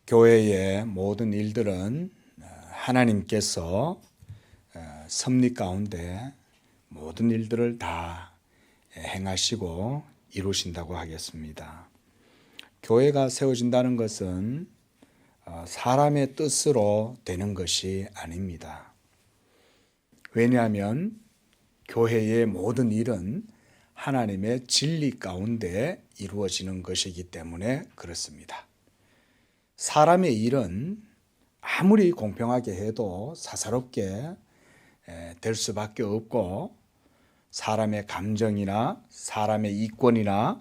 교회의 모든 일들은 하나님께서 섭리 가운데 모든 일들을 다 행하시고 이루신다고 하겠습니다. 교회가 세워진다는 것은 사람의 뜻으로 되는 것이 아닙니다. 왜냐하면 교회의 모든 일은 하나님의 진리 가운데 이루어지는 것이기 때문에 그렇습니다. 사람의 일은 아무리 공평하게 해도 사사롭게 될 수밖에 없고, 사람의 감정이나 사람의 이권이나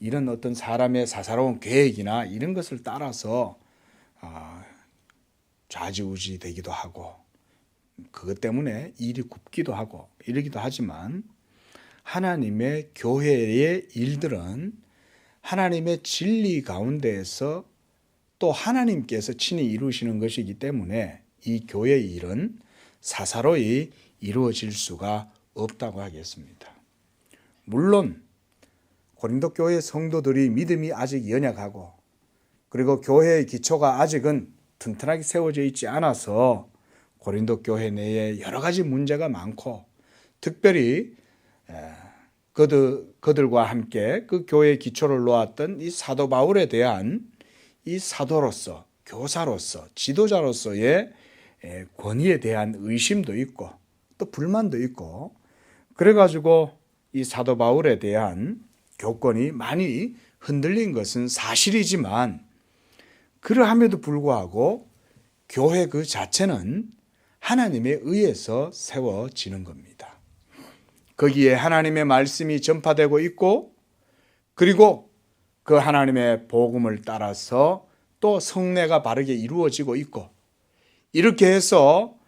이런 어떤 사람의 사사로운 계획이나 이런 것을 따라서 좌지우지 되기도 하고, 그것 때문에 일이 굽기도 하고 이러기도 하지만, 하나님의 교회의 일들은 하나님의 진리 가운데에서 또 하나님께서 친히 이루시는 것이기 때문에 이 교회의 일은 사사로이 이루어질 수가 없다고 하겠습니다. 물론 고린도 교회 성도들이 믿음이 아직 연약하고, 그리고 교회의 기초가 아직은 튼튼하게 세워져 있지 않아서 고린도 교회 내에 여러 가지 문제가 많고, 특별히 그들과 함께 그 교회의 기초를 놓았던 이 사도 바울에 대한 이 사도로서, 교사로서, 지도자로서의 권위에 대한 의심도 있고 또 불만도 있고, 그래가지고 이 사도 바울에 대한 교권이 많이 흔들린 것은 사실이지만, 그러함에도 불구하고 교회 그 자체는 하나님에 의해서 세워지는 겁니다. 거기에 하나님의 말씀이 전파되고 있고, 그리고 그 하나님의 복음을 따라서 또 성례가 바르게 이루어지고 있고, 이렇게 해서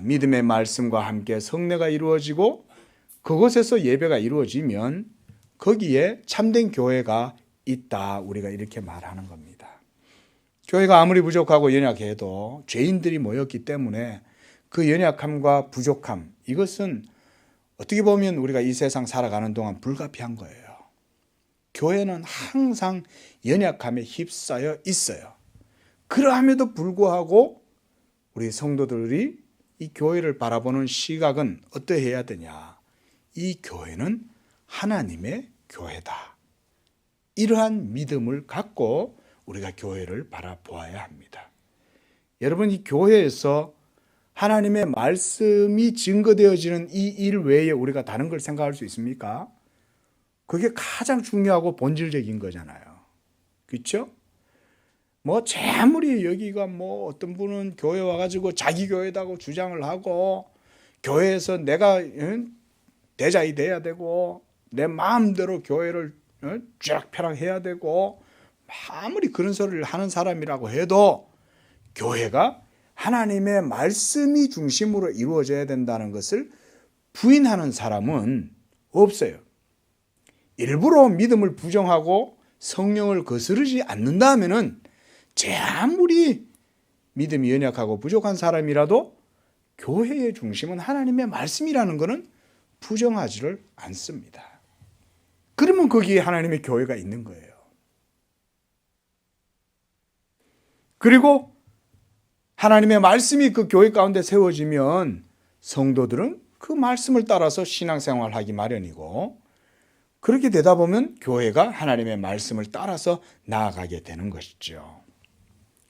믿음의 말씀과 함께 성례가 이루어지고 그곳에서 예배가 이루어지면 거기에 참된 교회가 있다, 우리가 이렇게 말하는 겁니다. 교회가 아무리 부족하고 연약해도 죄인들이 모였기 때문에 그 연약함과 부족함, 이것은 어떻게 보면 우리가 이 세상 살아가는 동안 불가피한 거예요. 교회는 항상 연약함에 휩싸여 있어요. 그러함에도 불구하고 우리 성도들이 이 교회를 바라보는 시각은 어떠해야 되냐? 이 교회는 하나님의 교회다. 이러한 믿음을 갖고 우리가 교회를 바라보아야 합니다. 여러분, 이 교회에서 하나님의 말씀이 증거되어지는 이 일 외에 우리가 다른 걸 생각할 수 있습니까? 그게 가장 중요하고 본질적인 거잖아요. 그렇죠? 아무리 여기가 어떤 분은 교회 와가지고 자기 교회다고 주장을 하고, 교회에서 내가 대자이 돼야 되고 내 마음대로 교회를 쥐락펴락 해야 되고, 아무리 그런 소리를 하는 사람이라고 해도 교회가 하나님의 말씀이 중심으로 이루어져야 된다는 것을 부인하는 사람은 없어요. 일부러 믿음을 부정하고 성령을 거스르지 않는다면은, 제 아무리 믿음이 연약하고 부족한 사람이라도 교회의 중심은 하나님의 말씀이라는 것은 부정하지를 않습니다. 그러면 거기에 하나님의 교회가 있는 거예요. 그리고 하나님의 말씀이 그 교회 가운데 세워지면 성도들은 그 말씀을 따라서 신앙생활하기 마련이고, 그렇게 되다 보면 교회가 하나님의 말씀을 따라서 나아가게 되는 것이죠.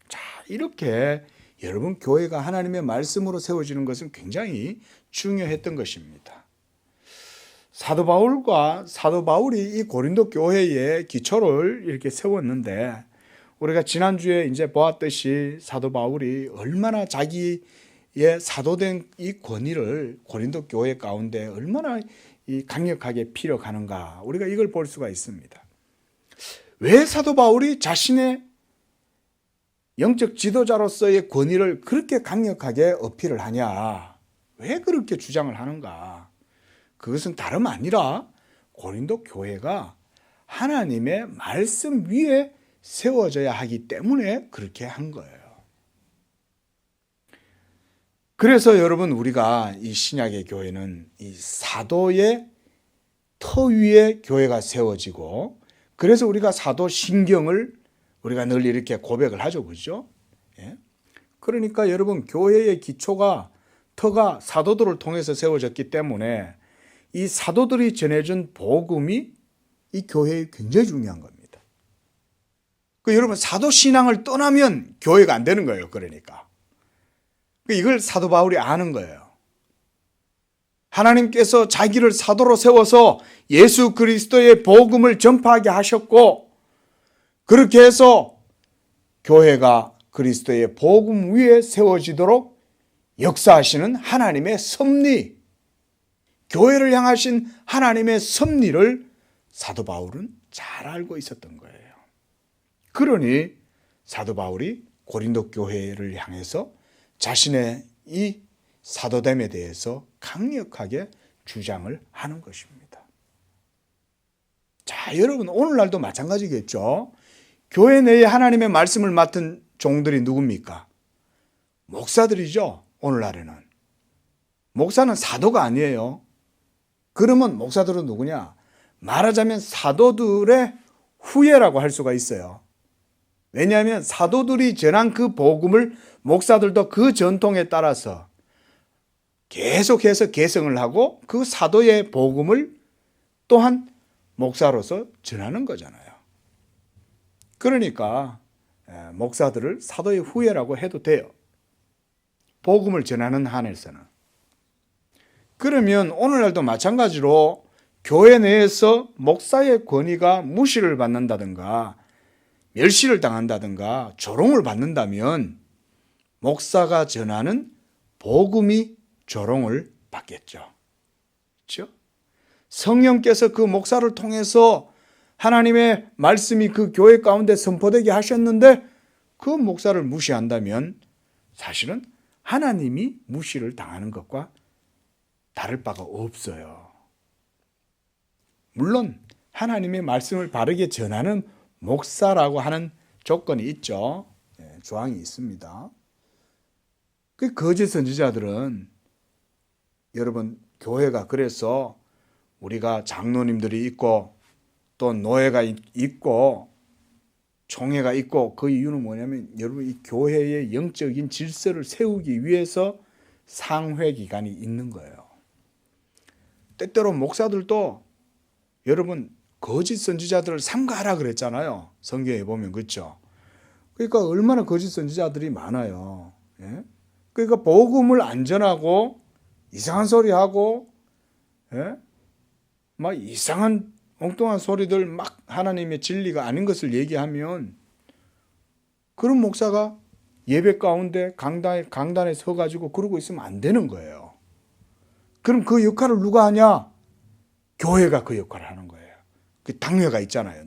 자, 이렇게 여러분, 교회가 하나님의 말씀으로 세워지는 것은 굉장히 중요했던 것입니다. 사도 바울이 이 고린도 교회의 기초를 이렇게 세웠는데, 우리가 지난주에 이제 보았듯이 사도 바울이 얼마나 자기의 사도된 이 권위를 고린도 교회 가운데 얼마나 강력하게 피력하는가, 우리가 이걸 볼 수가 있습니다. 왜 사도 바울이 자신의 영적 지도자로서의 권위를 그렇게 강력하게 어필을 하냐? 왜 그렇게 주장을 하는가? 그것은 다름 아니라 고린도 교회가 하나님의 말씀 위에 세워져야 하기 때문에 그렇게 한 거예요. 그래서 여러분, 우리가 이 신약의 교회는 이 사도의 터 위에 교회가 세워지고, 그래서 우리가 사도신경을 우리가 늘 이렇게 고백을 하죠, 그렇죠? 예? 그러니까 여러분, 교회의 기초가 터가 사도들을 통해서 세워졌기 때문에 이 사도들이 전해준 복음이 이 교회에 굉장히 중요한 겁니다. 여러분, 사도 신앙을 떠나면 교회가 안 되는 거예요. 그러니까 이걸 사도 바울이 아는 거예요. 하나님께서 자기를 사도로 세워서 예수 그리스도의 복음을 전파하게 하셨고, 그렇게 해서 교회가 그리스도의 복음 위에 세워지도록 역사하시는 하나님의 섭리, 교회를 향하신 하나님의 섭리를 사도 바울은 잘 알고 있었던 거예요. 그러니 사도 바울이 고린도 교회를 향해서 자신의 이 사도됨에 대해서 강력하게 주장을 하는 것입니다. 자, 여러분, 오늘날도 마찬가지겠죠. 교회 내에 하나님의 말씀을 맡은 종들이 누굽니까? 목사들이죠. 오늘날에는 목사는 사도가 아니에요. 그러면 목사들은 누구냐? 말하자면 사도들의 후예라고 할 수가 있어요. 왜냐하면 사도들이 전한 그 복음을 목사들도 그 전통에 따라서 계속해서 계승을 하고 그 사도의 복음을 또한 목사로서 전하는 거잖아요. 그러니까 목사들을 사도의 후예라고 해도 돼요. 복음을 전하는 한에서는. 그러면 오늘날도 마찬가지로 교회 내에서 목사의 권위가 무시를 받는다든가 멸시를 당한다든가 조롱을 받는다면 목사가 전하는 복음이 조롱을 받겠죠. 그렇죠? 성령께서 그 목사를 통해서 하나님의 말씀이 그 교회 가운데 선포되게 하셨는데 그 목사를 무시한다면 사실은 하나님이 무시를 당하는 것과 다를 바가 없어요. 물론 하나님의 말씀을 바르게 전하는 목사라고 하는 조건이 있죠. 조항이 있습니다. 그 거짓 선지자들은 여러분, 교회가 그래서 우리가 장로님들이 있고 또 노예가 있고 총회가 있고 그 이유는 뭐냐면 여러분, 이 교회의 영적인 질서를 세우기 위해서 상회 기간이 있는 거예요. 때때로 목사들도 여러분, 거짓 선지자들을 삼가하라 그랬잖아요. 성경에 보면. 그렇죠? 그러니까 얼마나 거짓 선지자들이 많아요. 예? 그러니까 복음을 안 전하고 이상한 소리 하고, 예? 막 이상한 엉뚱한 소리들 막 하나님의 진리가 아닌 것을 얘기하면 그런 목사가 예배 가운데 강단에 서가지고 그러고 있으면 안 되는 거예요. 그럼 그 역할을 누가 하냐? 교회가 그 역할을 하는 거예요. 그 당회가 있잖아요.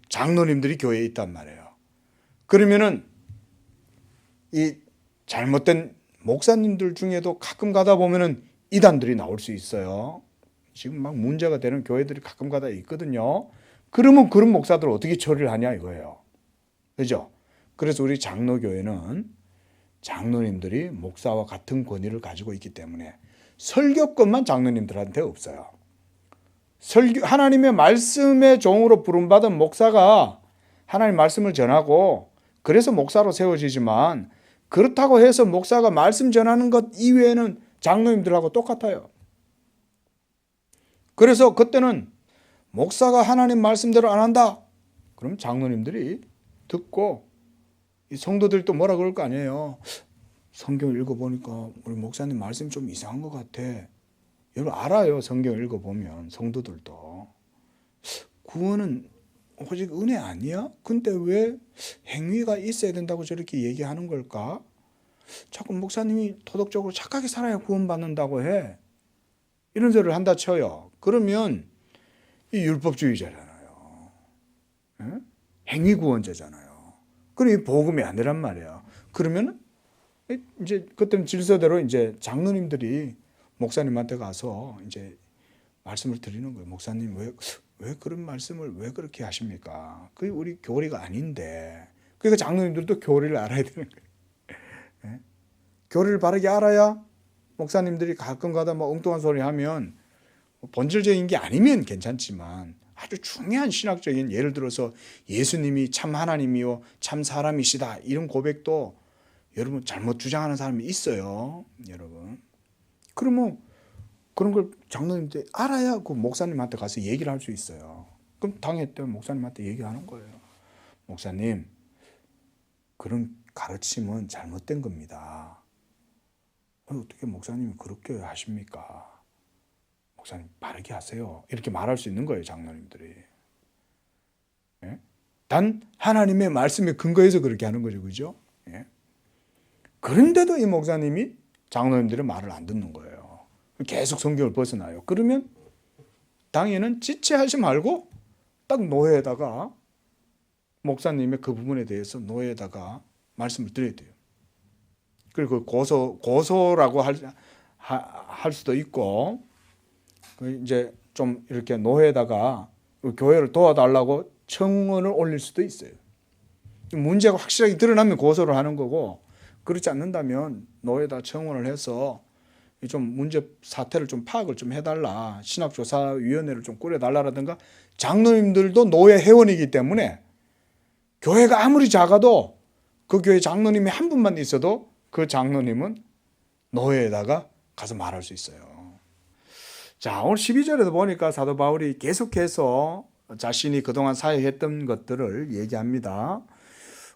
장로님들이 교회에 있단 말이에요. 그러면은 이 잘못된 목사님들 중에도 가끔 가다 보면은 이단들이 나올 수 있어요. 지금 막 문제가 되는 교회들이 가끔 가다 있거든요. 그러면 그런 목사들을 어떻게 처리를 하냐 이거예요. 그죠? 그래서 우리 장로교회는 장로님들이 목사와 같은 권위를 가지고 있기 때문에 설교권만 장로님들한테 없어요. 하나님의 말씀의 종으로 부름받은 목사가 하나님 말씀을 전하고 그래서 목사로 세워지지만 그렇다고 해서 목사가 말씀 전하는 것 이외에는 장로님들하고 똑같아요. 그래서 그때는 목사가 하나님 말씀대로 안 한다. 그럼 장로님들이 듣고 이 성도들이 또 뭐라 그럴 거 아니에요. 성경을 읽어보니까 우리 목사님 말씀이 좀 이상한 것 같아. 여러분 알아요. 성경 읽어보면 성도들도 구원은 오직 은혜 아니야? 근데 왜 행위가 있어야 된다고 저렇게 얘기하는 걸까? 자꾸 목사님이 도덕적으로 착하게 살아야 구원받는다고 해. 이런 소리를 한다 쳐요. 그러면 이 율법주의자잖아요. 에? 행위구원자잖아요. 그럼 이 복음이 아니란 말이에요. 그러면 이제 그때는 질서대로 이제 장로님들이 목사님한테 가서 이제 말씀을 드리는 거예요. 목사님 왜 그런 말씀을 왜 그렇게 하십니까? 그게 우리 교리가 아닌데. 그러니까 장로님들도 교리를 알아야 되는 거예요. 예? 교리를 바르게 알아야 목사님들이 가끔 가다 뭐 엉뚱한 소리 하면 본질적인 게 아니면 괜찮지만 아주 중요한 신학적인 예를 들어서 예수님이 참 하나님이요 참 사람이시다 이런 고백도 여러분 잘못 주장하는 사람이 있어요. 여러분. 그러면 그런 걸 장로님들 알아야 그 목사님한테 가서 얘기를 할 수 있어요. 그럼 당했던 목사님한테 얘기하는 거예요. 목사님, 그런 가르침은 잘못된 겁니다. 어떻게 목사님이 그렇게 하십니까? 목사님 바르게 하세요. 이렇게 말할 수 있는 거예요, 장로님들이. 예? 단 하나님의 말씀에 근거해서 그렇게 하는 거죠, 그죠? 예? 그런데도 이 목사님이 장로님들의 말을 안 듣는 거예요. 계속 성경을 벗어나요. 그러면 당연은 지체하지 말고 딱 노예에다가 목사님의 그 부분에 대해서 노예에다가 말씀을 드려야 돼요. 그리고 고소라고 할 수도 있고, 이제 좀 이렇게 노예에다가 교회를 도와달라고 청원을 올릴 수도 있어요. 문제가 확실하게 드러나면 고소를 하는 거고, 그렇지 않는다면 노예에다 청원을 해서 좀 문제 사태를 좀 파악을 좀 해달라, 신학조사위원회를 좀 꾸려달라라든가. 장로님들도 노예 회원이기 때문에 교회가 아무리 작아도 그 교회 장로님이 한 분만 있어도 그 장로님은 노예에다가 가서 말할 수 있어요. 자, 오늘 12절에도 보니까 사도 바울이 계속해서 자신이 그동안 사역했던 것들을 얘기합니다.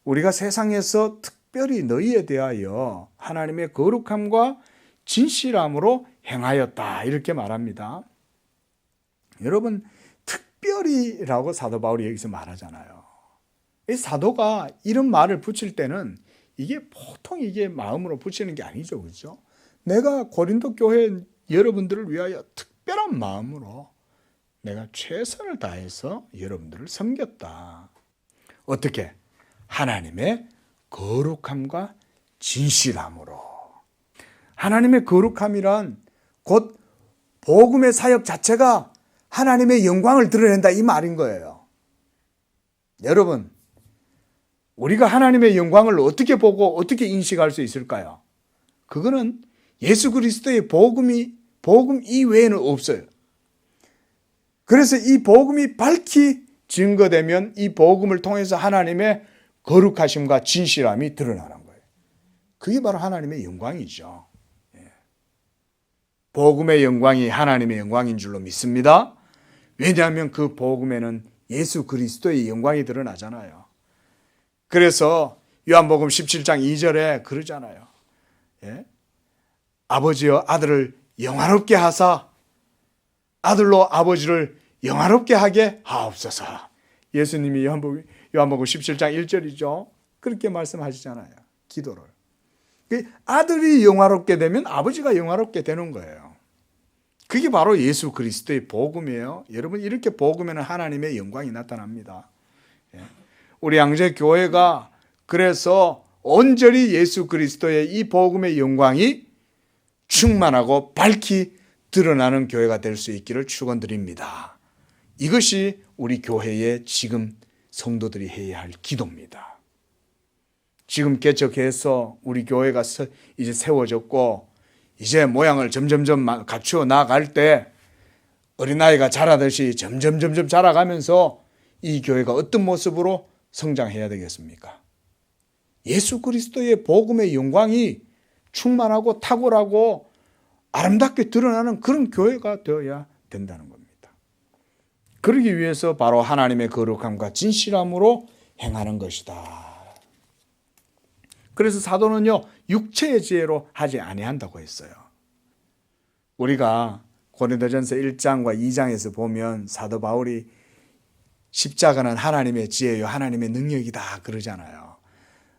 우리가 세상에서 특별히 너희에 대하여 하나님의 거룩함과 진실함으로 행하였다, 이렇게 말합니다. 여러분, 특별히라고 사도 바울이 여기서 말하잖아요. 이 사도가 이런 말을 붙일 때는 이게 보통 이게 마음으로 붙이는 게 아니죠, 그렇죠? 내가 고린도 교회 여러분들을 위하여 특별한 마음으로 내가 최선을 다해서 여러분들을 섬겼다. 어떻게? 하나님의 거룩함과 진실함으로. 하나님의 거룩함이란 곧 복음의 사역 자체가 하나님의 영광을 드러낸다, 이 말인 거예요. 여러분, 우리가 하나님의 영광을 어떻게 보고 어떻게 인식할 수 있을까요? 그거는 예수 그리스도의 복음 이외에는 없어요. 그래서 이 복음이 밝히 증거되면 이 복음을 통해서 하나님의 거룩하심과 진실함이 드러나는 거예요. 그게 바로 하나님의 영광이죠. 복음의 영광이 하나님의 영광인 줄로 믿습니다. 왜냐하면 그 복음에는 예수 그리스도의 영광이 드러나잖아요. 그래서 요한복음 17장 2절에 그러잖아요. 예? 아버지여 아들을 영화롭게 하사 아들로 아버지를 영화롭게 하게 하옵소서. 예수님이 요한복음 17장 1절이죠. 그렇게 말씀하시잖아요. 기도를. 아들이 영화롭게 되면 아버지가 영화롭게 되는 거예요. 그게 바로 예수 그리스도의 복음이에요. 여러분, 이렇게 복음에는 하나님의 영광이 나타납니다. 우리 양재교회가 그래서 온전히 예수 그리스도의 이 복음의 영광이 충만하고 밝히 드러나는 교회가 될 수 있기를 축원드립니다. 이것이 우리 교회의 지금 성도들이 해야 할 기도입니다. 지금 개척해서 우리 교회가 이제 세워졌고 이제 모양을 점점점 갖추어 나갈 때 어린아이가 자라듯이 점점 자라가면서 이 교회가 어떤 모습으로 성장해야 되겠습니까? 예수 그리스도의 복음의 영광이 충만하고 탁월하고 아름답게 드러나는 그런 교회가 되어야 된다는 겁니다. 그러기 위해서 바로 하나님의 거룩함과 진실함으로 행하는 것이다. 그래서 사도는요, 육체의 지혜로 하지 아니한다고 했어요. 우리가 고린도전서 1장과 2장에서 보면 사도 바울이 십자가는 하나님의 지혜요 하나님의 능력이다 그러잖아요.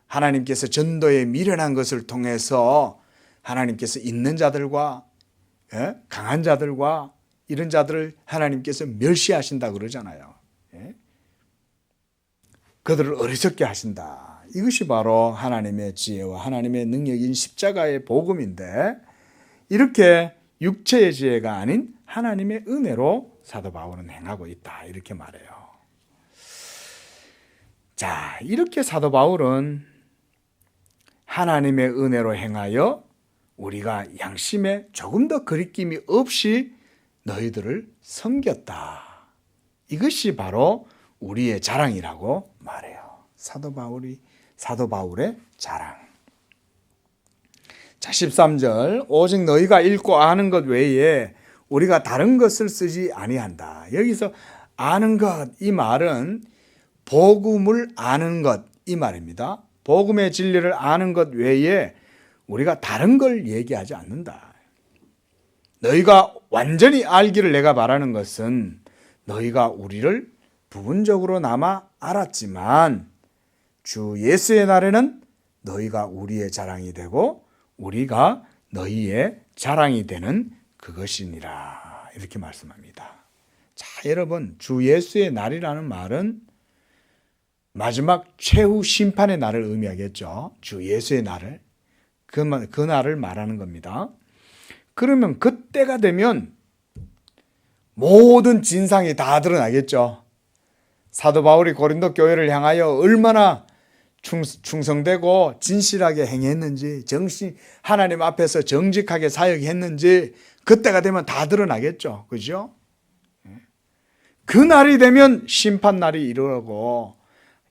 하나님께서 전도에 미련한 것을 통해서 하나님께서 있는 자들과 강한 자들과 이런 자들을 하나님께서 멸시하신다 그러잖아요. 그들을 어리석게 하신다. 이것이 바로 하나님의 지혜와 하나님의 능력인 십자가의 복음인데, 이렇게 육체의 지혜가 아닌 하나님의 은혜로 사도 바울은 행하고 있다, 이렇게 말해요. 자, 이렇게 사도 바울은 하나님의 은혜로 행하여 우리가 양심에 조금 더 거리낌이 없이 너희들을 섬겼다. 이것이 바로 우리의 자랑이라고 말해요. 사도 바울의 자랑. 자, 13절 오직 너희가 읽고 아는 것 외에 우리가 다른 것을 쓰지 아니한다. 여기서 아는 것, 이 말은 복음을 아는 것, 이 말입니다. 복음의 진리를 아는 것 외에 우리가 다른 걸 얘기하지 않는다. 너희가 완전히 알기를 내가 바라는 것은 너희가 우리를 부분적으로나마 알았지만 주 예수의 날에는 너희가 우리의 자랑이 되고 우리가 너희의 자랑이 되는 그것이니라. 이렇게 말씀합니다. 자, 여러분, 주 예수의 날이라는 말은 마지막 최후 심판의 날을 의미하겠죠. 주 예수의 날을. 그 날을 말하는 겁니다. 그러면 그때가 되면 모든 진상이 다 드러나겠죠. 사도 바울이 고린도 교회를 향하여 얼마나 충성되고 진실하게 행했는지, 하나님 앞에서 정직하게 사역했는지 그때가 되면 다 드러나겠죠. 그죠? 그 날이 되면 심판 날이 이르고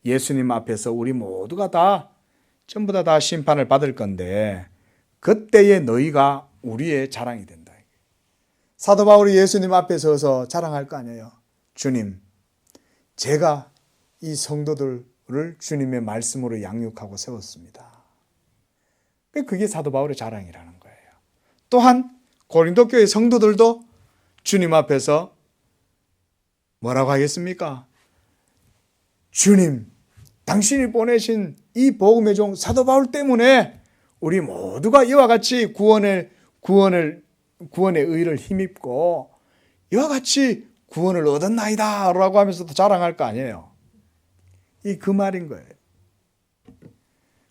예수님 앞에서 우리 모두가 다 전부 다 심판을 받을 건데 그때에 너희가 우리의 자랑이 된다. 사도 바울이 예수님 앞에 서서 자랑할 거 아니에요. 주님, 제가 이 성도들을 주님의 말씀으로 양육하고 세웠습니다. 그게 사도 바울의 자랑이라는 거예요. 또한 고린도 교회 성도들도 주님 앞에서 뭐라고 하겠습니까? 주님, 당신이 보내신 이 복음의 종 사도 바울 때문에 우리 모두가 이와 같이 구원의 의를 힘입고 이와 같이 구원을 얻었나이다 라고 하면서도 자랑할 거 아니에요. 이 그 말인 거예요.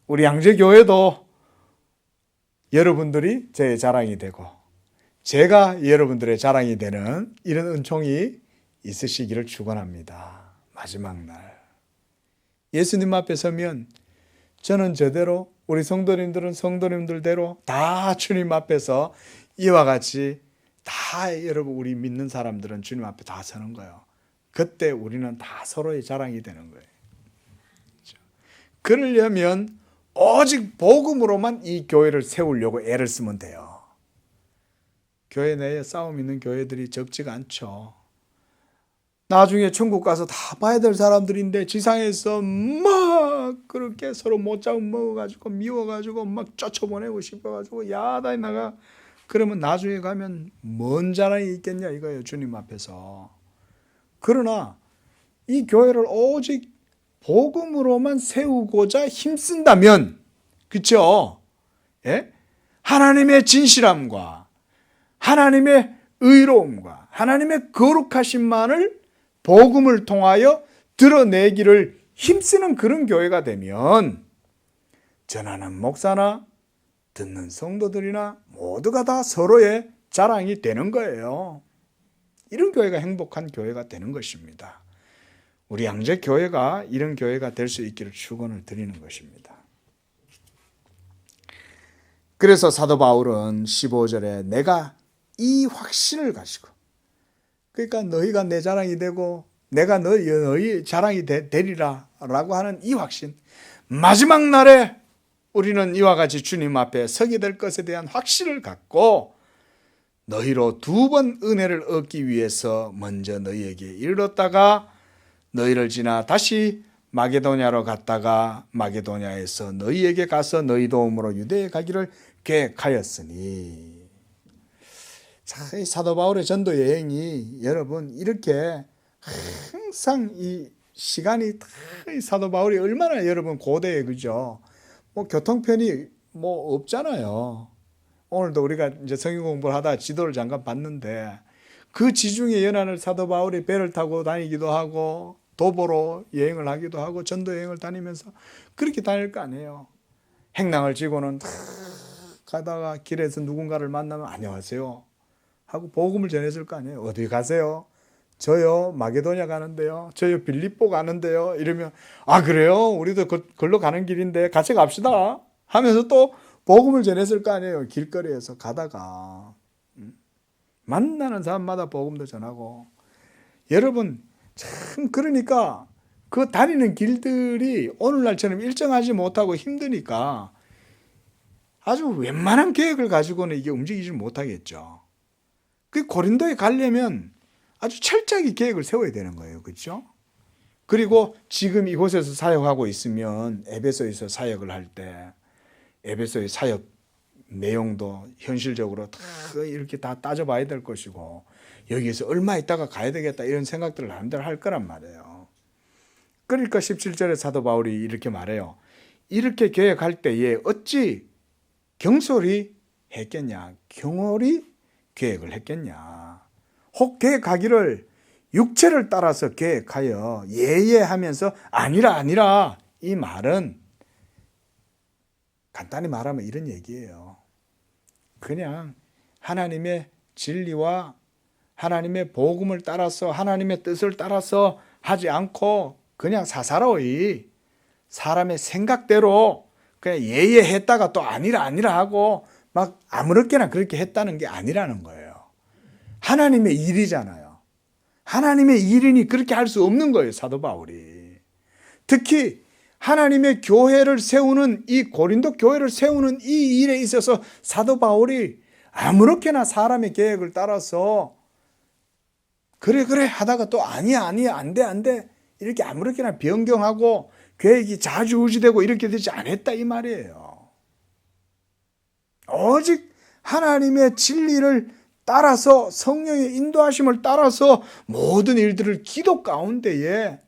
우리 양재교회도 여러분들이 제 자랑이 되고 제가 여러분들의 자랑이 되는 이런 은총이 있으시기를 축원합니다. 마지막 날 예수님 앞에 서면 저는 저대로, 우리 성도님들은 성도님들대로 다 주님 앞에서 이와 같이 다 여러분, 우리 믿는 사람들은 주님 앞에 다 서는 거예요. 그때 우리는 다 서로의 자랑이 되는 거예요. 그러려면 오직 복음으로만 이 교회를 세우려고 애를 쓰면 돼요. 교회 내에 싸움 있는 교회들이 적지가 않죠. 나중에 천국 가서 다 봐야 될 사람들인데 지상에서 막 그렇게 서로 못자고 먹어가지고 미워가지고 막 쫓아보내고 싶어가지고 야단이 나가. 그러면 나중에 가면 뭔 자랑이 있겠냐 이거예요, 주님 앞에서. 그러나 이 교회를 오직 복음으로만 세우고자 힘쓴다면, 그렇죠? 예? 하나님의 진실함과 하나님의 의로움과 하나님의 거룩하심만을 복음을 통하여 드러내기를 힘쓰는 그런 교회가 되면 전하는 목사나 듣는 성도들이나 모두가 다 서로의 자랑이 되는 거예요. 이런 교회가 행복한 교회가 되는 것입니다. 우리 양재교회가 이런 교회가 될 수 있기를 축원을 드리는 것입니다. 그래서 사도 바울은 15절에 내가 이 확신을 가지고, 그러니까 너희가 내 자랑이 되고 내가 너희 자랑이 되리라 라고 하는 이 확신, 마지막 날에 우리는 이와 같이 주님 앞에 서게 될 것에 대한 확신을 갖고 너희로 2번 은혜를 얻기 위해서 먼저 너희에게 이르렀다가 너희를 지나 다시 마게도냐로 갔다가 마게도냐에서 너희에게 가서 너희 도움으로 유대에 가기를 계획하였으니. 자, 이 사도 바울의 전도 여행이 여러분 이렇게 항상 이 시간이 다 이 사도 바울이 얼마나 여러분 고대에, 그죠? 뭐 교통편이 뭐 없잖아요. 오늘도 우리가 이제 성경 공부를 하다 지도를 잠깐 봤는데 그 지중해 연안을 사도 바울이 배를 타고 다니기도 하고 도보로 여행을 하기도 하고 전도 여행을 다니면서 그렇게 다닐 거 아니에요. 행랑을 지고는 가다가 길에서 누군가를 만나면 안녕하세요 하고 복음을 전했을 거 아니에요. 어디 가세요? 저요 마게도냐 가는데요. 저요 빌립보 가는데요. 이러면 아 그래요? 우리도 걸로 가는 길인데 같이 갑시다 하면서 또 복음을 전했을 거 아니에요. 길거리에서 가다가 만나는 사람마다 복음도 전하고. 여러분 참 그러니까 그 다니는 길들이 오늘날처럼 일정하지 못하고 힘드니까 아주 웬만한 계획을 가지고는 이게 움직이지 못하겠죠. 그 고린도에 가려면 아주 철저하게 계획을 세워야 되는 거예요. 그렇죠? 그리고 지금 이곳에서 사역하고 있으면 에베소에서 사역을 할 때 에베소의 사역 내용도 현실적으로 다 이렇게 다 따져봐야 될 것이고 여기에서 얼마 있다가 가야 되겠다 이런 생각들을 나름대로 할 거란 말이에요. 그러니까 17절에 사도 바울이 이렇게 말해요. 이렇게 계획할 때에 어찌 경솔히 했겠냐? 경홀히 계획을 했겠냐? 혹 계획하기를 육체를 따라서 계획하여 예예하면서 아니라 이 말은 간단히 말하면 이런 얘기예요. 그냥 하나님의 진리와 하나님의 복음을 따라서 하나님의 뜻을 따라서 하지 않고 그냥 사사로이 사람의 생각대로 그냥 예예했다가 또 아니라 하고 막 아무렇게나 그렇게 했다는 게 아니라는 거예요. 하나님의 일이잖아요. 하나님의 일이니 그렇게 할 수 없는 거예요, 사도 바울이. 특히 하나님의 교회를 세우는 이 고린도 교회를 세우는 이 일에 있어서 사도 바울이 아무렇게나 사람의 계획을 따라서 그래 하다가 또 아니야 안 돼 이렇게 아무렇게나 변경하고 계획이 좌지우지되고 이렇게 되지 않았다 이 말이에요. 오직 하나님의 진리를 따라서 성령의 인도하심을 따라서 모든 일들을 기도 가운데에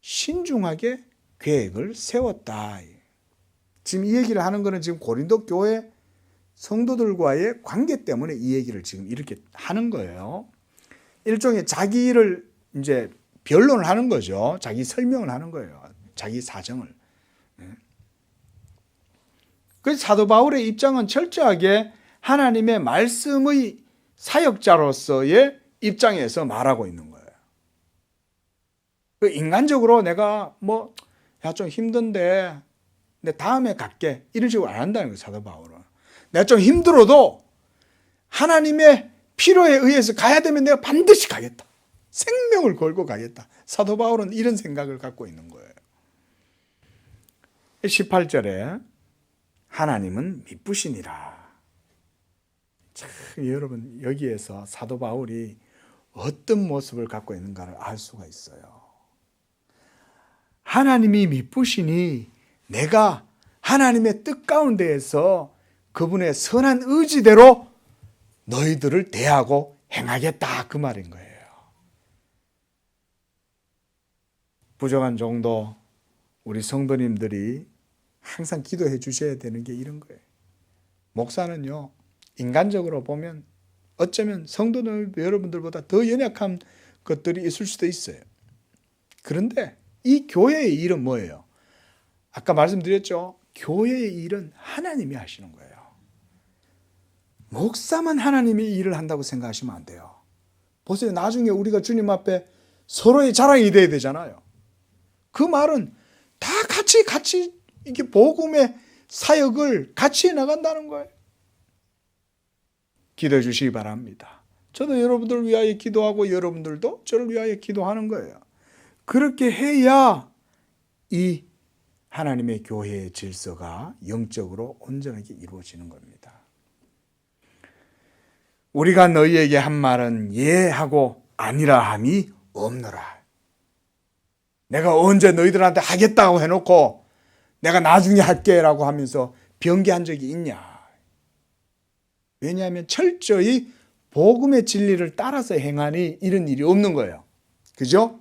신중하게 계획을 세웠다. 지금 이 얘기를 하는 거는 지금 고린도 교회 성도들과의 관계 때문에 이 얘기를 지금 이렇게 하는 거예요. 일종의 자기 일을 이제 변론을 하는 거죠. 자기 설명을 하는 거예요. 자기 사정을. 그래서 사도 바울의 입장은 철저하게 하나님의 말씀의 사역자로서의 입장에서 말하고 있는 거예요. 인간적으로 내가 좀 힘든데 내 다음에 갈게 이런 식으로 안 한다는 거예요. 사도 바울은. 내가 좀 힘들어도 하나님의 필요에 의해서 가야 되면 내가 반드시 가겠다. 생명을 걸고 가겠다. 사도 바울은 이런 생각을 갖고 있는 거예요. 18절에 하나님은 미쁘시니라. 참, 여러분 여기에서 사도 바울이 어떤 모습을 갖고 있는가를 알 수가 있어요. 하나님이 미쁘시니 내가 하나님의 뜻 가운데에서 그분의 선한 의지대로 너희들을 대하고 행하겠다 그 말인 거예요. 부족한 정도 우리 성도님들이 항상 기도해 주셔야 되는 게 이런 거예요. 목사는요 인간적으로 보면 어쩌면 성도들 여러분들보다 더 연약한 것들이 있을 수도 있어요. 그런데 이 교회의 일은 뭐예요? 아까 말씀드렸죠. 교회의 일은 하나님이 하시는 거예요. 목사만 하나님이 일을 한다고 생각하시면 안 돼요. 보세요. 나중에 우리가 주님 앞에 서로의 자랑이 돼야 되잖아요. 그 말은 다 같이 이게 복음의 사역을 같이 해나간다는 거예요. 기도해 주시기 바랍니다. 저도 여러분들을 위하여 기도하고 여러분들도 저를 위하여 기도하는 거예요. 그렇게 해야 이 하나님의 교회의 질서가 영적으로 온전하게 이루어지는 겁니다. 우리가 너희에게 한 말은 예하고 아니라 함이 없노라. 내가 언제 너희들한테 하겠다고 해놓고 내가 나중에 할게라고 하면서 변개한 적이 있냐? 왜냐하면 철저히 복음의 진리를 따라서 행하니 이런 일이 없는 거예요. 그죠?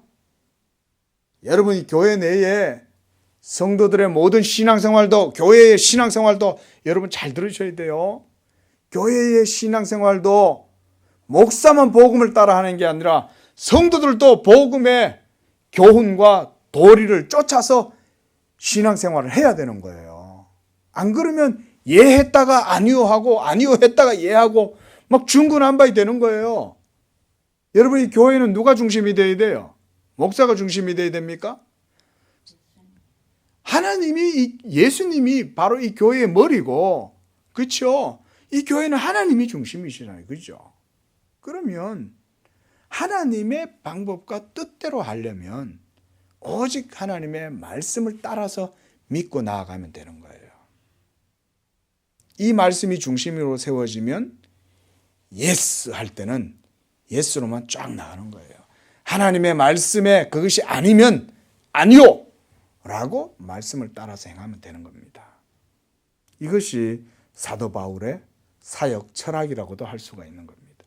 여러분이 교회 내에 성도들의 모든 신앙생활도 교회의 신앙생활도 여러분 잘 들으셔야 돼요. 교회의 신앙생활도 목사만 복음을 따라 하는 게 아니라 성도들도 복음의 교훈과 도리를 쫓아서 신앙생활을 해야 되는 거예요. 안 그러면 예했다가 아니오하고 아니오했다가 예하고 막 중구난방이 되는 거예요. 여러분이 교회는 누가 중심이 돼야 돼요? 목사가 중심이 돼야 됩니까? 하나님이 예수님이 바로 이 교회의 머리고 그렇죠? 이 교회는 하나님이 중심이시잖아요. 그렇죠? 그러면 하나님의 방법과 뜻대로 하려면 오직 하나님의 말씀을 따라서 믿고 나아가면 되는 거예요. 이 말씀이 중심으로 세워지면 예스 할 때는 예스로만 쫙 나가는 거예요. 하나님의 말씀에 그것이 아니면 아니요 라고 말씀을 따라서 행하면 되는 겁니다. 이것이 사도 바울의 사역 철학이라고도 할 수가 있는 겁니다.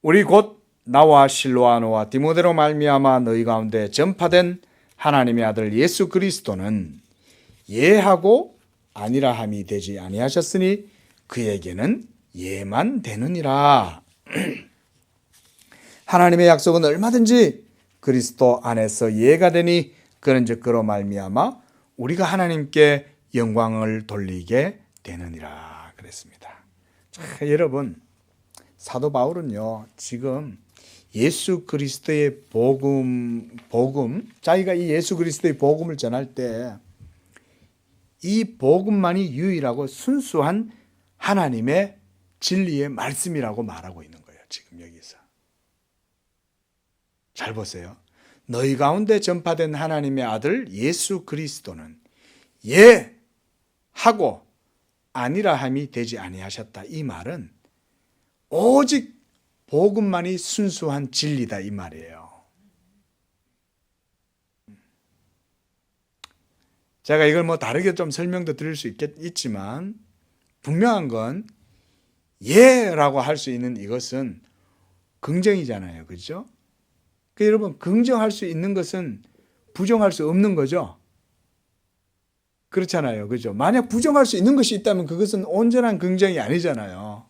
우리 곧 나와 실로아노와 디모데로 말미암아 너희 가운데 전파된 하나님의 아들 예수 그리스도는 예하고 아니라 함이 되지 아니하셨으니 그에게는 예만 되느니라. 하나님의 약속은 얼마든지 그리스도 안에서 예가 되니 그런즉 그로 말미암아 우리가 하나님께 영광을 돌리게 되느니라 그랬습니다. 자, 여러분, 사도 바울은요 지금 예수 그리스도의 복음 자기가 이 예수 그리스도의 복음을 전할 때 이 복음만이 유일하고 순수한 하나님의 진리의 말씀이라고 말하고 있는 거예요. 지금 여기서 잘 보세요. 너희 가운데 전파된 하나님의 아들 예수 그리스도는 예하고 아니라 함이 되지 아니하셨다. 이 말은 오직 복음만이 순수한 진리다 이 말이에요. 제가 이걸 다르게 좀 설명도 드릴 수 있지만 분명한 건 예라고 할 수 있는 이것은 긍정이잖아요. 그렇죠? 여러분, 긍정할 수 있는 것은 부정할 수 없는 거죠. 그렇잖아요. 그죠? 만약 부정할 수 있는 것이 있다면 그것은 온전한 긍정이 아니잖아요.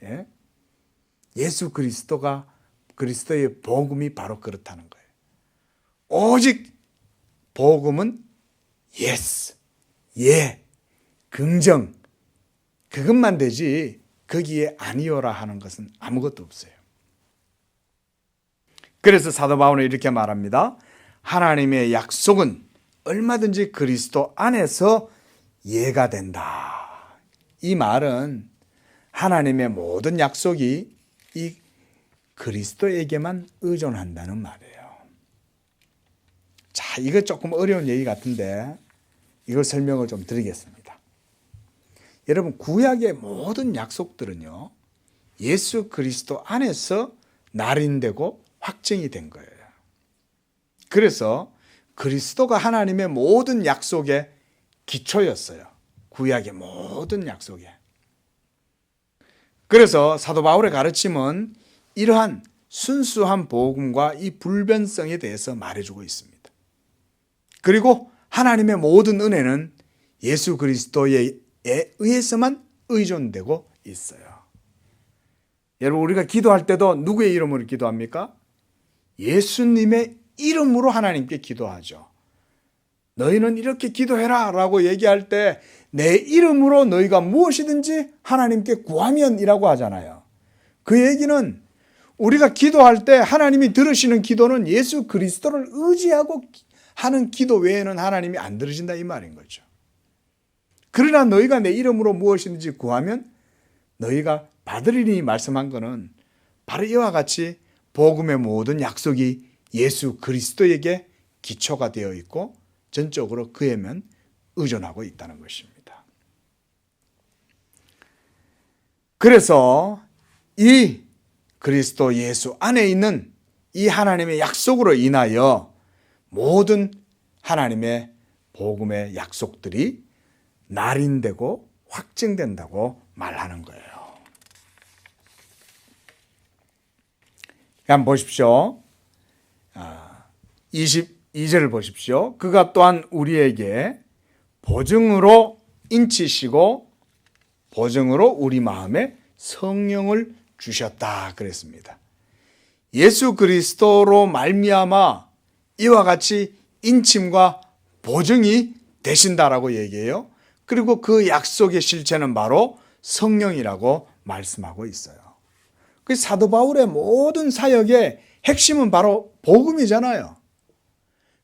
예? 예수 그리스도가 그리스도의 복음이 바로 그렇다는 거예요. 오직 복음은 예스, 예, 긍정 그것만 되지 거기에 아니오라 하는 것은 아무것도 없어요. 그래서 사도 바울은 이렇게 말합니다. 하나님의 약속은 얼마든지 그리스도 안에서 예가 된다. 이 말은 하나님의 모든 약속이 이 그리스도에게만 의존한다는 말이에요. 자, 이거 조금 어려운 얘기 같은데 이걸 설명을 좀 드리겠습니다. 여러분, 구약의 모든 약속들은요, 예수 그리스도 안에서 날인되고 확정이 된 거예요. 그래서 그리스도가 하나님의 모든 약속의 기초였어요. 구약의 모든 약속에. 그래서 사도 바울의 가르침은 이러한 순수한 복음과 이 불변성에 대해서 말해주고 있습니다. 그리고 하나님의 모든 은혜는 예수 그리스도에 의해서만 의존되고 있어요. 여러분, 우리가 기도할 때도 누구의 이름으로 기도합니까? 예수님의 이름으로 하나님께 기도하죠. 너희는 이렇게 기도해라 라고 얘기할 때 내 이름으로 너희가 무엇이든지 하나님께 구하면이라고 하잖아요. 그 얘기는 우리가 기도할 때 하나님이 들으시는 기도는 예수 그리스도를 의지하고 하는 기도 외에는 하나님이 안 들으신다 이 말인 거죠. 그러나 너희가 내 이름으로 무엇이든지 구하면 너희가 받으리니 말씀한 것은 바로 이와 같이 복음의 모든 약속이 예수 그리스도에게 기초가 되어 있고 전적으로 그에만 의존하고 있다는 것입니다. 그래서 이 그리스도 예수 안에 있는 이 하나님의 약속으로 인하여 모든 하나님의 복음의 약속들이 날인되고 확증된다고 말하는 거예요. 한번 보십시오. 22절을 보십시오. 그가 또한 우리에게 보증으로 인치시고 보증으로 우리 마음에 성령을 주셨다 그랬습니다. 예수 그리스도로 말미암아 이와 같이 인침과 보증이 되신다라고 얘기해요. 그리고 그 약속의 실체는 바로 성령이라고 말씀하고 있어요. 그 사도 바울의 모든 사역의 핵심은 바로 복음이잖아요.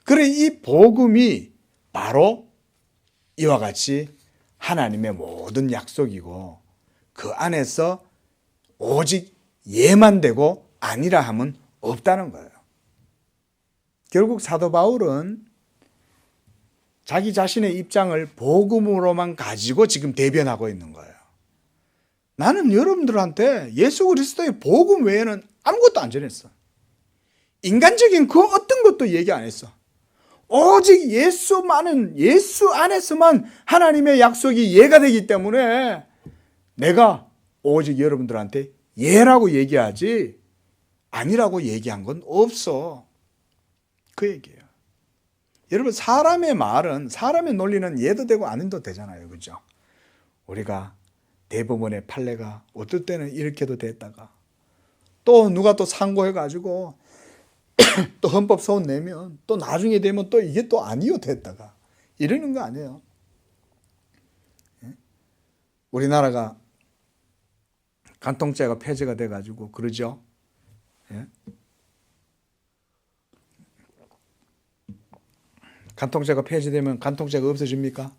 그래 이 복음이 바로 이와 같이 하나님의 모든 약속이고 그 안에서 오직 예만 되고 아니라 함은 없다는 거예요. 결국 사도 바울은 자기 자신의 입장을 복음으로만 가지고 지금 대변하고 있는 거예요. 나는 여러분들한테 예수 그리스도의 복음 외에는 아무것도 안 전했어. 인간적인 그 어떤 것도 얘기 안 했어. 오직 예수 안에서만 하나님의 약속이 예가 되기 때문에 내가 오직 여러분들한테 예라고 얘기하지 아니라고 얘기한 건 없어. 그 얘기예요. 여러분, 사람의 말은, 사람의 논리는 예도 되고 아닌도 되잖아요. 그죠? 우리가 대법원의 판례가 어떨 때는 이렇게도 됐다가 또 누가 또 상고해가지고 또 헌법소원 내면 또 나중에 되면 또 이게 또 아니요 됐다가 이러는 거 아니에요. 우리나라가 간통죄가 폐지가 돼가지고 그러죠. 간통죄가 폐지되면 간통죄가 없어집니까?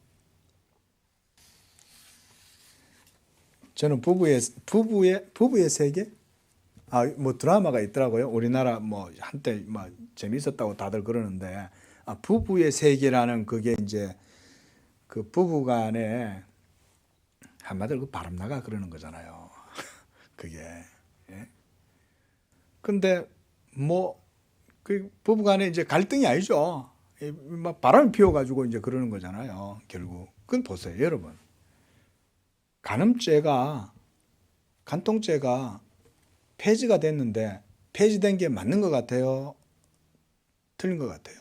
저는 부부의 세계? 뭐 드라마가 있더라고요. 우리나라 뭐 한때 뭐 재미있었다고 다들 그러는데, 부부의 세계라는 그게 이제 그 부부 간에 한마디로 그 바람나가 그러는 거잖아요. 그게. 예? 근데 뭐 그 부부 간에 이제 갈등이 아니죠. 막 바람을 피워가지고 이제 그러는 거잖아요. 결국. 그건 보세요, 여러분. 간통죄가 폐지가 됐는데 폐지된 게 맞는 것 같아요? 틀린 것 같아요?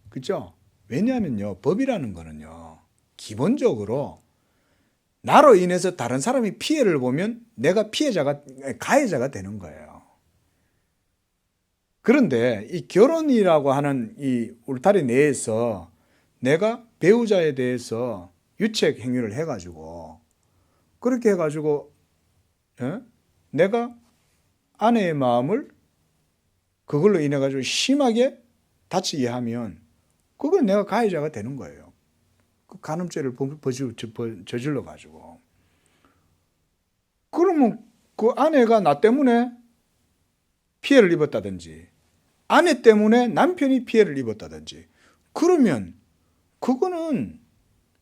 그죠? 왜냐하면요, 법이라는 거는요, 기본적으로 나로 인해서 다른 사람이 피해를 보면 내가 가해자가 되는 거예요. 그런데 이 결혼이라고 하는 이 울타리 내에서 내가 배우자에 대해서 유책 행위를 해가지고 그렇게 해가지고 내가 아내의 마음을 그걸로 인해 가지고 심하게 다치게 하면 그건 내가 가해자가 되는 거예요. 그 간음죄를 저질러 가지고. 그러면 그 아내가 나 때문에 피해를 입었다든지 아내 때문에 남편이 피해를 입었다든지 그러면 그거는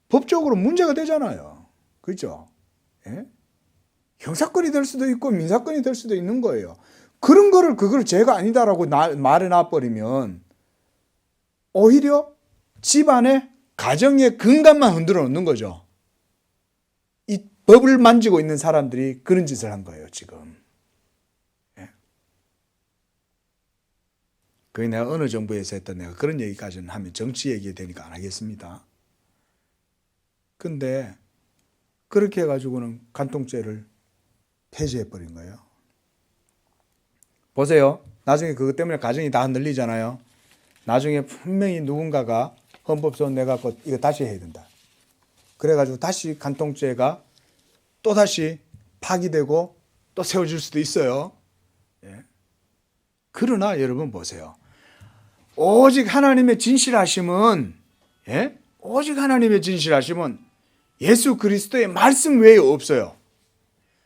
법적으로 문제가 되잖아요. 그렇죠? 예? 형사건이 될 수도 있고 민사건이 될 수도 있는 거예요. 그런 거를 그걸 죄가 아니다라고 말해 놔버리면 오히려 집안의 가정의 근간만 흔들어 놓는 거죠. 이 법을 만지고 있는 사람들이 그런 짓을 한 거예요, 지금. 예? 그게 내가 어느 정부에서 했던 내가 그런 얘기까지는 하면 정치 얘기 되니까 안 하겠습니다. 근데 그렇게 해가지고는 간통죄를 폐지해버린 거예요. 보세요. 나중에 그것 때문에 가정이 다 흔들리잖아요. 나중에 분명히 누군가가 헌법소원 내갖고 이거 다시 해야 된다. 그래가지고 다시 간통죄가 또 다시 파기되고 또 세워질 수도 있어요. 예. 그러나 여러분 보세요. 오직 하나님의 진실하심은, 예? 오직 하나님의 진실하심은 예수 그리스도의 말씀 외에 없어요.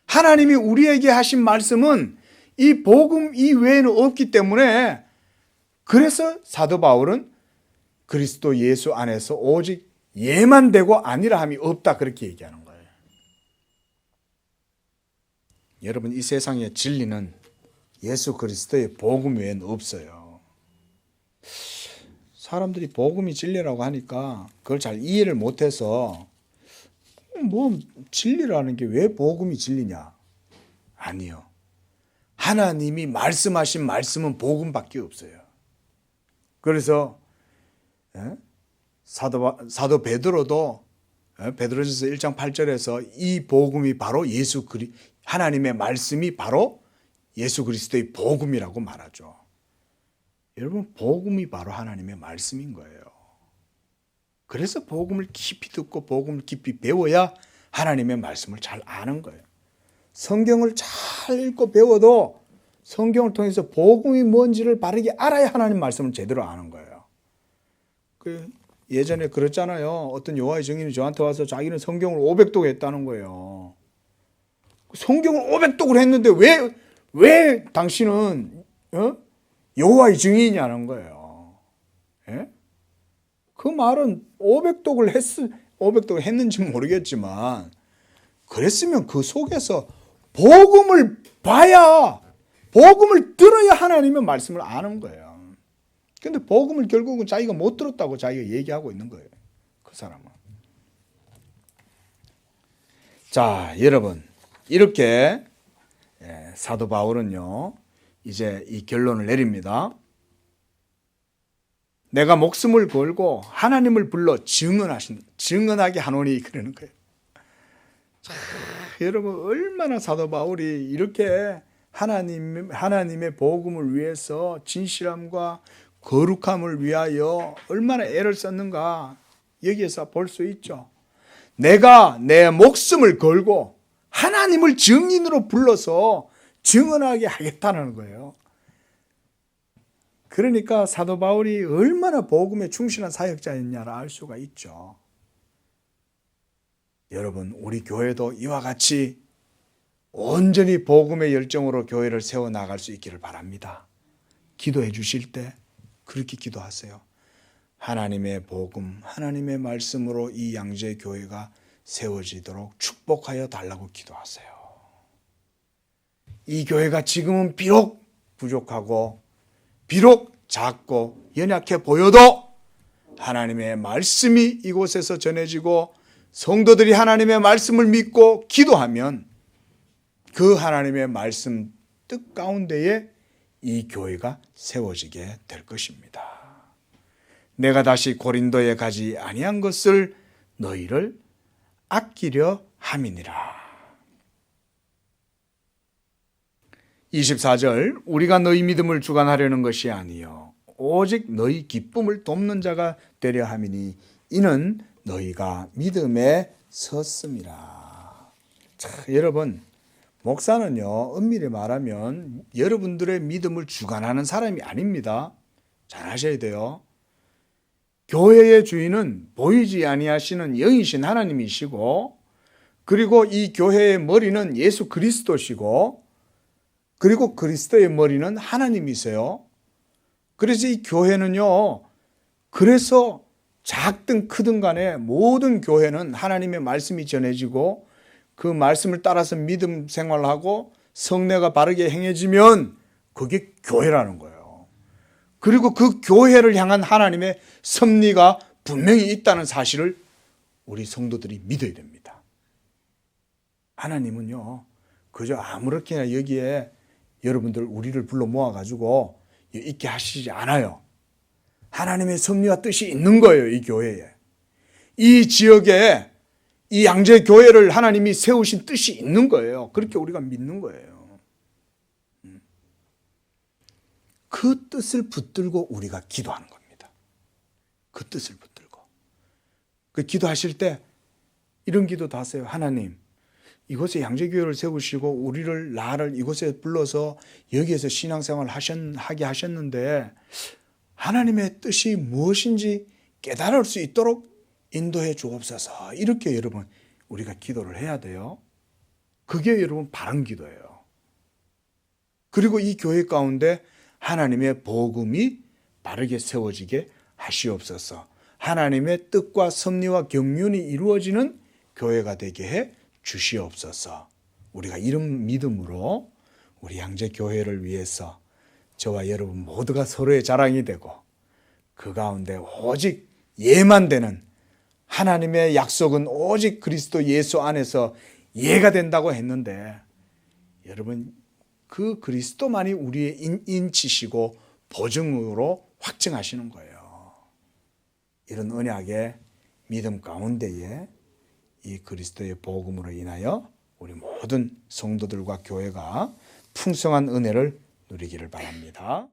하나님이 우리에게 하신 말씀은 이 복음 이외에는 없기 때문에 그래서 사도 바울은 그리스도 예수 안에서 오직 예만 되고 아니라 함이 없다 그렇게 얘기하는 거예요. 여러분, 이 세상의 진리는 예수 그리스도의 복음 외에는 없어요. 사람들이 복음이 진리라고 하니까 그걸 잘 이해를 못해서 뭐 진리라는 게 왜 복음이 진리냐? 아니요. 하나님이 말씀하신 말씀은 복음밖에 없어요. 그래서 사도 베드로도 베드로전서 1장 8절에서 이 복음이 바로 하나님의 말씀이 바로 예수 그리스도의 복음이라고 말하죠. 여러분, 복음이 바로 하나님의 말씀인 거예요. 그래서 복음을 깊이 듣고 복음을 깊이 배워야 하나님의 말씀을 잘 아는 거예요. 성경을 잘 읽고 배워도 성경을 통해서 복음이 뭔지를 바르게 알아야 하나님 말씀을 제대로 아는 거예요. 예전에 그랬잖아요. 어떤 여호와의 증인이 저한테 와서 자기는 성경을 500독 했다는 거예요. 성경을 500독을 했는데 왜 당신은 여호와의 증인이냐는 거예요. 예? 그 말은 500독을 했는지 모르겠지만 그랬으면 그 속에서 복음을 봐야, 복음을 들어야 하나님의 말씀을 아는 거예요. 근데 복음을 결국은 자기가 못 들었다고 자기가 얘기하고 있는 거예요. 그 사람은. 자, 여러분, 이렇게 사도 바울은요, 이제 이 결론을 내립니다. 내가 목숨을 걸고 하나님을 불러 증언하게 하노니, 그러는 거예요. 자, 여러분, 얼마나 사도 바울이 이렇게 하나님의 복음을 위해서 진실함과 거룩함을 위하여 얼마나 애를 썼는가 여기에서 볼 수 있죠. 내가 내 목숨을 걸고 하나님을 증인으로 불러서 증언하게 하겠다는 거예요. 그러니까 사도 바울이 얼마나 복음에 충실한 사역자였냐를 알 수가 있죠. 여러분, 우리 교회도 이와 같이 온전히 복음의 열정으로 교회를 세워나갈 수 있기를 바랍니다. 기도해 주실 때 그렇게 기도하세요. 하나님의 복음, 하나님의 말씀으로 이 양재교회가 세워지도록 축복하여 달라고 기도하세요. 이 교회가 지금은 비록 부족하고 비록 작고 연약해 보여도 하나님의 말씀이 이곳에서 전해지고 성도들이 하나님의 말씀을 믿고 기도하면 그 하나님의 말씀 뜻 가운데에 이 교회가 세워지게 될 것입니다. 내가 다시 고린도에 가지 아니한 것을 너희를 아끼려 함이니라. 24절, 우리가 너희 믿음을 주관하려는 것이 아니요 오직 너희 기쁨을 돕는 자가 되려 함이니 이는 너희가 믿음에 섰음이라. 자, 여러분, 목사는요, 엄밀히 말하면 여러분들의 믿음을 주관하는 사람이 아닙니다. 잘 아셔야 돼요. 교회의 주인은 보이지 아니하시는 영이신 하나님이시고, 그리고 이 교회의 머리는 예수 그리스도시고, 그리고 그리스도의 머리는 하나님이세요. 그래서 이 교회는요, 그래서 작든 크든 간에 모든 교회는 하나님의 말씀이 전해지고 그 말씀을 따라서 믿음 생활하고 성례가 바르게 행해지면 그게 교회라는 거예요. 그리고 그 교회를 향한 하나님의 섭리가 분명히 있다는 사실을 우리 성도들이 믿어야 됩니다. 하나님은요, 그저 아무렇게나 여기에 여러분들 우리를 불러 모아가지고 있게 하시지 않아요. 하나님의 섭리와 뜻이 있는 거예요. 이 교회에, 이 지역에, 이 양재교회를 하나님이 세우신 뜻이 있는 거예요. 그렇게 우리가 믿는 거예요. 그 뜻을 붙들고 우리가 기도하는 겁니다. 그 뜻을 붙들고. 그 기도하실 때 이런 기도도 하세요. 하나님, 이곳에 양재교회를 세우시고 나를 이곳에 불러서 여기에서 신앙생활을 하게 하셨는데 하나님의 뜻이 무엇인지 깨달을 수 있도록 인도해 주옵소서. 이렇게 여러분 우리가 기도를 해야 돼요. 그게 여러분 바른 기도예요. 그리고 이 교회 가운데 하나님의 복음이 바르게 세워지게 하시옵소서. 하나님의 뜻과 섭리와 경륜이 이루어지는 교회가 되게 해 주시옵소서. 우리가 이런 믿음으로 우리 양재교회를 위해서 저와 여러분 모두가 서로의 자랑이 되고 그 가운데 오직 예만 되는 하나님의 약속은 오직 그리스도 예수 안에서 예가 된다고 했는데 여러분 그 그리스도만이 우리의 인치시고 보증으로 확증하시는 거예요. 이런 언약의 믿음 가운데에 이 그리스도의 복음으로 인하여 우리 모든 성도들과 교회가 풍성한 은혜를 누리기를 바랍니다.